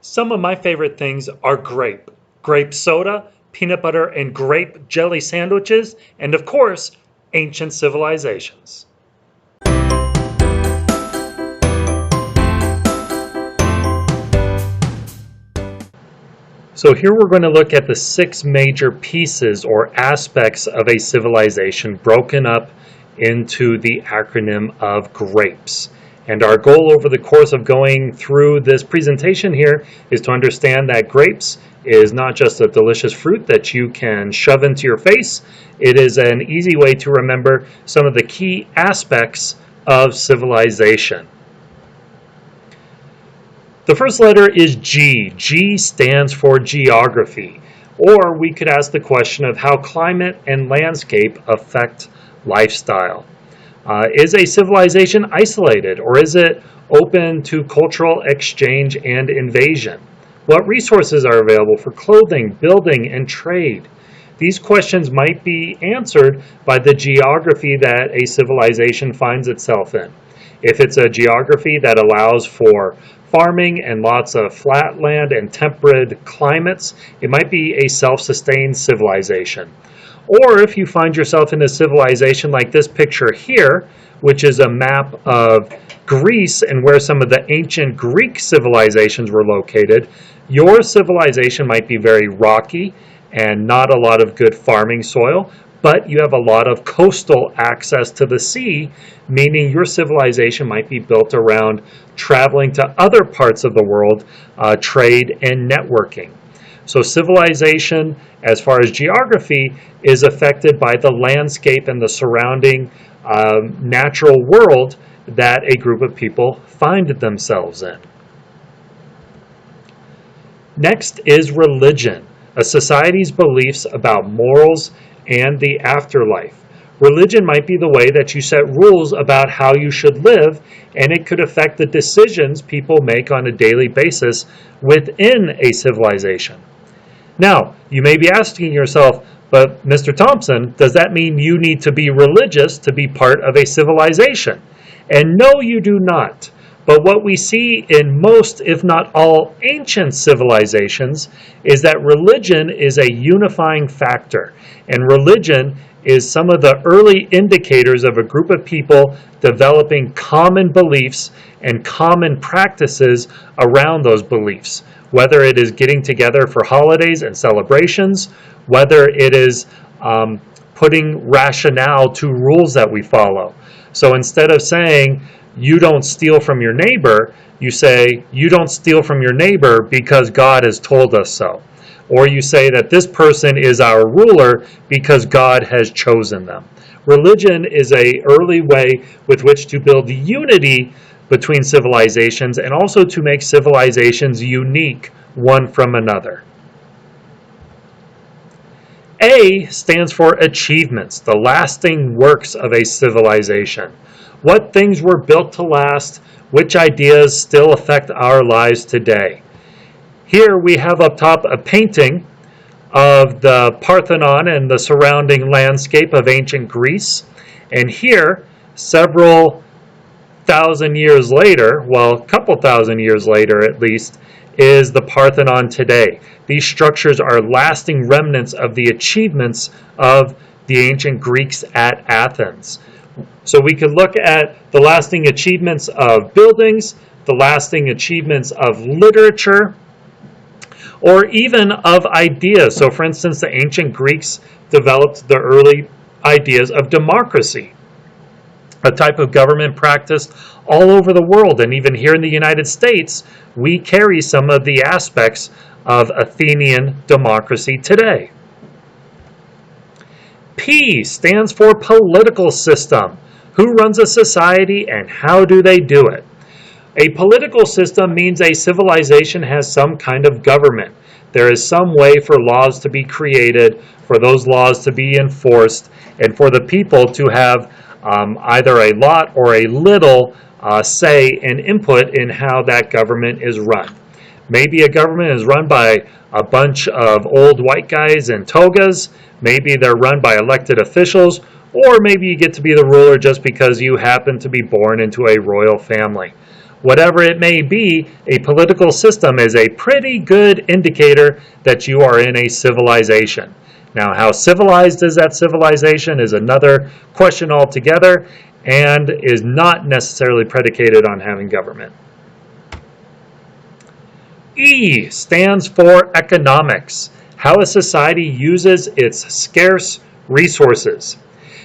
Some of my favorite things are grape soda, peanut butter and grape jelly sandwiches, and of course, ancient civilizations. So here we're going to look at the 6 major pieces or aspects of a civilization broken up into the acronym of GRAPES. And our goal over the course of going through this presentation here is to understand that grapes is not just a delicious fruit that you can shove into your face. It is an easy way to remember some of the key aspects of civilization. The first letter is G. G stands for geography. Or we could ask the question of how climate and landscape affect lifestyle. Is a civilization isolated, or is it open to cultural exchange and invasion? What resources are available for clothing, building, and trade? These questions might be answered by the geography that a civilization finds itself in. If it's a geography that allows for farming and lots of flat land and temperate climates, it might be a self-sustained civilization. Or if you find yourself in a civilization like this picture here, which is a map of Greece and where some of the ancient Greek civilizations were located, your civilization might be very rocky and not a lot of good farming soil, but you have a lot of coastal access to the sea, meaning your civilization might be built around traveling to other parts of the world, trade and networking. So civilization, as far as geography, is affected by the landscape and the surrounding natural world that a group of people find themselves in. Next is religion, a society's beliefs about morals and the afterlife. Religion might be the way that you set rules about how you should live, and it could affect the decisions people make on a daily basis within a civilization. Now, you may be asking yourself, but Mr. Thompson, does that mean you need to be religious to be part of a civilization? And no, you do not. But what we see in most, if not all, ancient civilizations is that religion is a unifying factor. And religion is some of the early indicators of a group of people developing common beliefs and common practices around those beliefs. Whether it is getting together for holidays and celebrations, whether it is putting rationale to rules that we follow. So instead of saying, you don't steal from your neighbor, you say, you don't steal from your neighbor because God has told us so. Or you say that this person is our ruler because God has chosen them. Religion is an early way with which to build unity between civilizations and also to make civilizations unique one from another. A stands for achievements, the lasting works of a civilization. What things were built to last, which ideas still affect our lives today. Here we have up top a painting of the Parthenon and the surrounding landscape of ancient Greece. And here, several thousand years later, well, a couple thousand years later at least, is the Parthenon today. These structures are lasting remnants of the achievements of the ancient Greeks at Athens. So we could look at the lasting achievements of buildings, the lasting achievements of literature, or even of ideas. So for instance, the ancient Greeks developed the early ideas of democracy, a type of government practiced all over the world. And even here in the United States, we carry some of the aspects of Athenian democracy today. P stands for political system. Who runs a society and how do they do it? A political system means a civilization has some kind of government. There is some way for laws to be created, for those laws to be enforced, and for the people to have either a lot or a little say and input in how that government is run. Maybe a government is run by a bunch of old white guys in togas. Maybe they're run by elected officials. Or maybe you get to be the ruler just because you happen to be born into a royal family. Whatever it may be, a political system is a pretty good indicator that you are in a civilization. Now, how civilized is that civilization is another question altogether and is not necessarily predicated on having government. E stands for economics, how a society uses its scarce resources.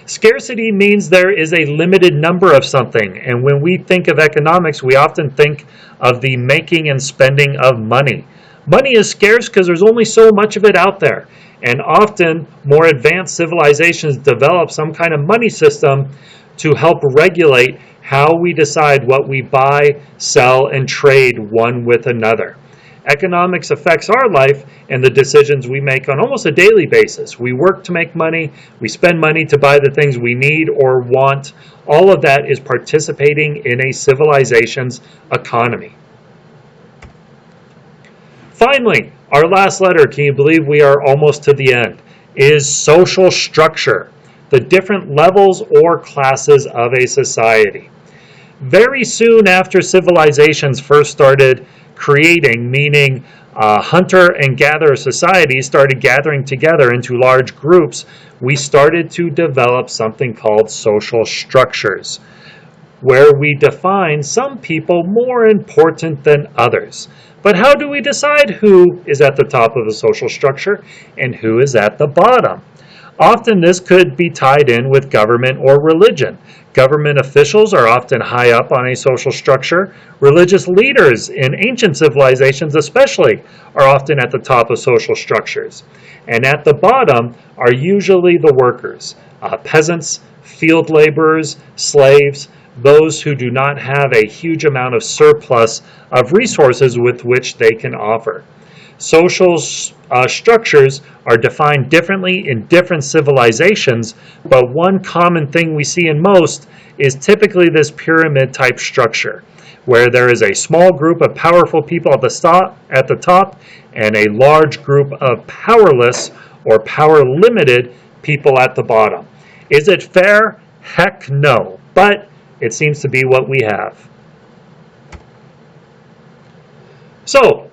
Scarcity means there is a limited number of something, and when we think of economics, we often think of the making and spending of money. Money is scarce because there's only so much of it out there, and often more advanced civilizations develop some kind of money system to help regulate how we decide what we buy, sell, and trade one with another. Economics affects our life and the decisions we make on almost a daily basis. We work to make money, we spend money to buy the things we need or want. All of that is participating in a civilization's economy. Finally, our last letter, can you believe we are almost to the end, is social structure, the different levels or classes of a society. Very soon after civilizations first started creating, meaning hunter and gatherer societies started gathering together into large groups, we started to develop something called social structures, where we define some people more important than others. But how do we decide who is at the top of the social structure and who is at the bottom? Often this could be tied in with government or religion. Government officials are often high up on a social structure. Religious leaders in ancient civilizations especially are often at the top of social structures. And at the bottom are usually the workers, peasants, field laborers, slaves, those who do not have a huge amount of surplus of resources with which they can offer. Social structures are defined differently in different civilizations, but one common thing we see in most is typically this pyramid type structure, where there is a small group of powerful people at the top and a large group of powerless or power limited people at the bottom. Is it fair? Heck no, but it seems to be what we have. So,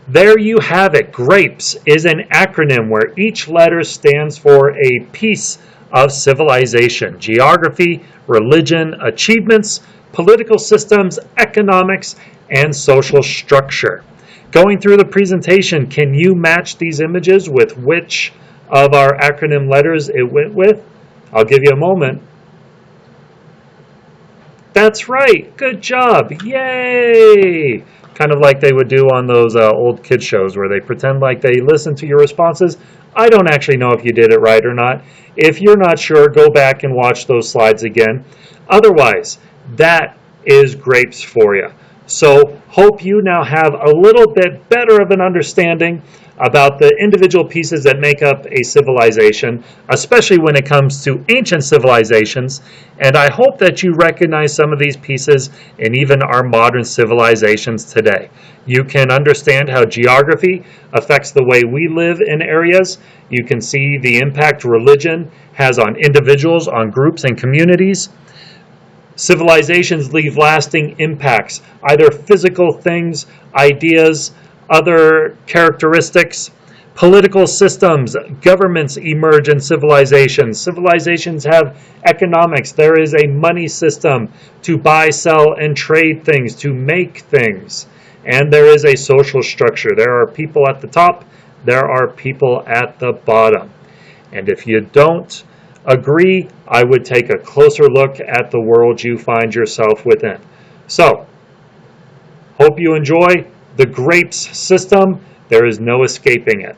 there you have it. GRAPES is an acronym where each letter stands for a piece of civilization: geography, religion, achievements, political systems, economics, and social structure. Going through the presentation, can you match these images with which of our acronym letters it went with? I'll give you a moment. That's right. Good job. Yay! Kind of like they would do on those old kid shows where they pretend like they listen to your responses. I don't actually know if you did it right or not. If you're not sure, go back and watch those slides again. Otherwise, that is GRAPES for you. So hope you now have a little bit better of an understanding about the individual pieces that make up a civilization, especially when it comes to ancient civilizations. And I hope that you recognize some of these pieces in even our modern civilizations today. You can understand how geography affects the way we live in areas. You can see the impact religion has on individuals, on groups and communities. Civilizations leave lasting impacts, either physical things, ideas, other characteristics. Political systems, governments emerge in civilizations. Civilizations have economics. There is a money system to buy, sell, and trade things, to make things. And there is a social structure. There are people at the top. There are people at the bottom. And if you don't agree, I would take a closer look at the world you find yourself within. So, hope you enjoy the GRAPES system. There is no escaping it.